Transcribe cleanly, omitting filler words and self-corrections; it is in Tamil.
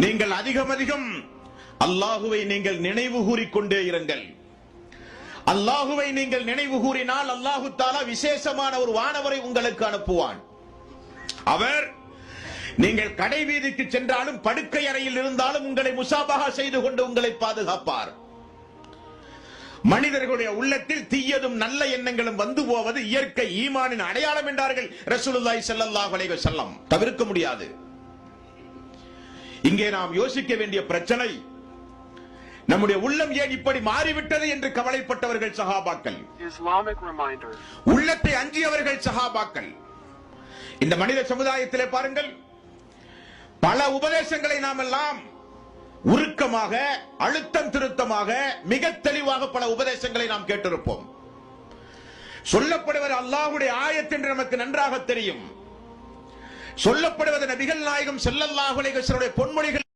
நீங்கள் அதிகம் அதிகம் அல்லாஹுவை நீங்கள் நினைவு கூறிக்கொண்டே இருங்கள். அல்லாஹுவை நீங்கள் நினைவு கூறினால் அல்லாஹு தஆலா விசேஷமான ஒரு வானவரை உங்களுக்கு அனுப்புவான். அவர் நீங்கள் கடை வீதிக்கு சென்றாலும் படுக்கை அறையில் இருந்தாலும் உங்களை முசாபஹா செய்து கொண்டு உங்களை பாதுகாப்பார். மனிதர்களுடைய உள்ளத்தில் தீயதும் நல்ல எண்ணங்களும் வந்து போவது இயற்கை ஈமானின் அடையாளம் என்றார்கள் ரசூலுல்லாஹி ஸல்லல்லாஹு அலைஹி வஸல்லம். தவிர்க்க முடியாது. இங்கே நாம் யோசிக்க வேண்டிய பிரச்சனை, நம்முடைய உள்ளம் ஏன் இப்படி மாறிவிட்டது என்று கவலைப்பட்டவர்கள் சஹாபாக்கள், உள்ளத்தை அஞ்சியவர்கள் சஹாபாக்கள். இந்த மனித சமுதாயத்திலே பாருங்கள், பல உபதேசங்களை நாம் எல்லாம் உருக்கமாக, அழுத்தம் திருத்தமாக, மிக தெளிவாக பல உபதேசங்களை நாம் கேட்டிருப்போம். சொல்லப்படுவது அல்லாஹ்வுடைய ஆயத் என்று நமக்கு நன்றாக தெரியும். சொல்லப்படுவது நபிகள் நாயகம் ஸல்லல்லாஹு அலைஹி வஸல்லம் பொன்மொழிகள்